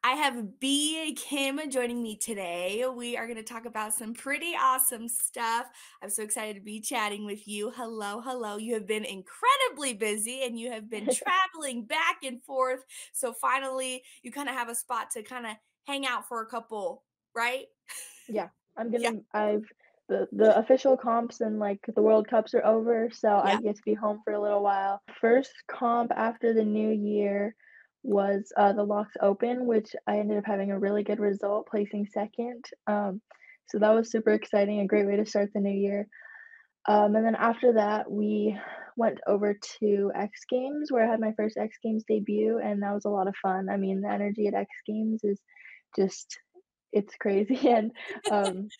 I have Bea Kim joining me today. We are going to talk about some pretty awesome stuff. I'm so excited to be chatting with you. Hello, hello. You have been incredibly busy and you have been traveling back and forth. So finally, you kind of have a spot to kind of hang out for a couple, right? Yeah, I'm Yeah. gonna I've the official comps and, like, the World Cups are over, so I Yeah. get to be home for a little while. First comp after the new year was, the Locks Open, which I ended up having a really good result, placing 2nd, so that was super exciting, a great way to start the new year. And then after that, we went over to X Games, where I had my first X Games debut, and that was a lot of fun. I mean, the energy at X Games is just it's crazy, and, um,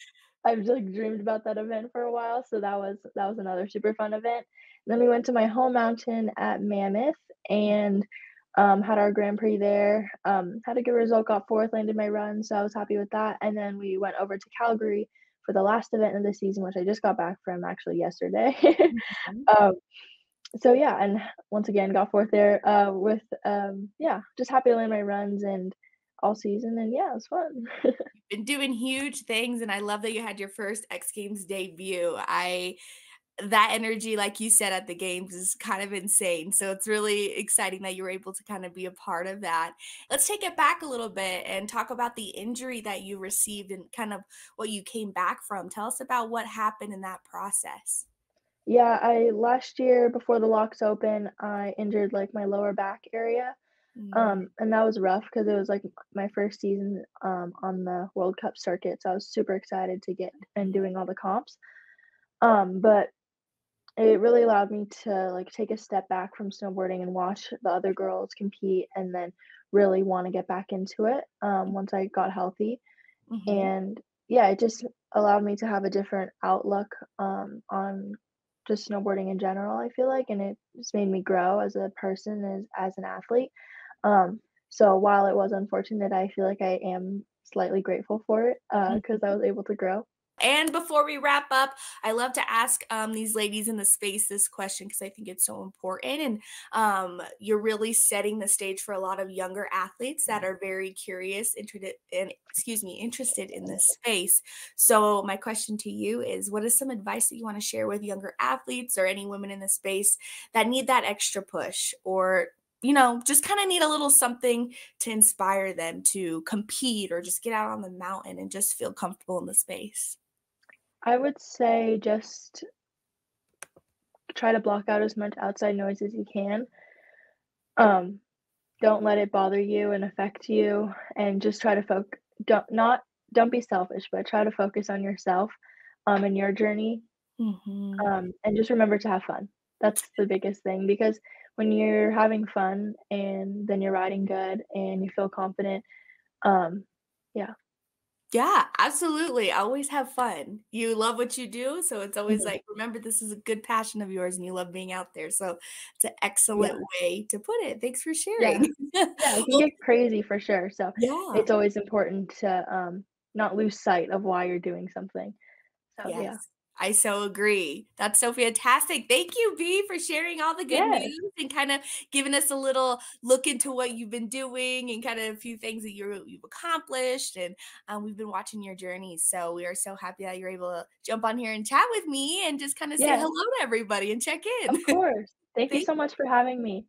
I've, like, dreamed about that event for a while, so that was another super fun event. Then we went to my home mountain at Mammoth and, had our Grand Prix there, had a good result, got 4th, landed my run, so I was happy with that, and then we went over to Calgary for the last event of the season, which I just got back from actually yesterday. Mhm. Um, so yeah, and once again, got 4th there, yeah, just happy to land my runs and all season, and yeah, it was fun. Been doing huge things and I love that you had your first X Games debut. I That energy, like you said, at the games is kind of insane. So it's really exciting that you were able to kind of be a part of that. Let's take it back a little bit and talk about the injury that you received and kind of what you came back from. Tell us about what happened in that process. Yeah, I last year before the locks open, I injured, like, my lower back area, Mm, and that was rough because it was, like, my first season, on the World Cup circuit, so I was super excited to get and doing all the comps, but it really allowed me to, like, take a step back from snowboarding and watch the other girls compete and then really wanna get back into it, once I got healthy, mhm. and, yeah, it just allowed me to have a different outlook, on just snowboarding in general, I feel like, and it just made me grow as a person, as an athlete, so while it was unfortunate, I feel like I am slightly grateful for it, because I was able to grow. And before we wrap up, I love to ask these ladies in the space this question because I think it's so important. And you're really setting the stage for a lot of younger athletes that are very curious, interested in this space. So my question to you is, what is some advice that you want to share with younger athletes or any women in the space that need that extra push or just kind of need a little something to inspire them to compete or just get out on the mountain and just feel comfortable in the space? I would say just try to block out as much outside noise as you can. Um, don't let it bother you and affect you, and just try to don't be selfish, but try to focus on yourself, and your journey, Mhm. and just remember to have fun. That's the biggest thing because when you're having fun and then you're riding good and you feel confident, um, yeah. Yeah, absolutely. Always have fun. You love what you do, so it's always Mhm. like, remember this is a good passion of yours and you love being out there. So it's an Yeah. excellent way to put it. Thanks for Yeah. sharing. Yeah, it can Well, get crazy for sure, so yeah. it's always important to, not lose sight of why you're doing something. So, yeah. Yes, I so agree. That's so fantastic. Thank you, B, for sharing all the good Yes. news and kind of giving us a little look into what you've been doing and kind of a few things that you've accomplished. And we've been watching your journey. So we are so happy that you're able to jump on here and chat with me and just kind of say Yes, hello to everybody and check in. of course. Thank you Thank so much for having me.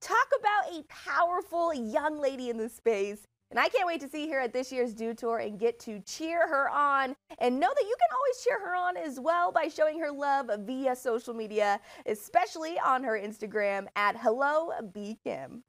Talk about a powerful young lady in the space. And I can't wait to see her at this year's Dew Tour and get to cheer her on. And know that you can always cheer her on as well by showing her love via social media, especially on her Instagram at Hello Bea Kim.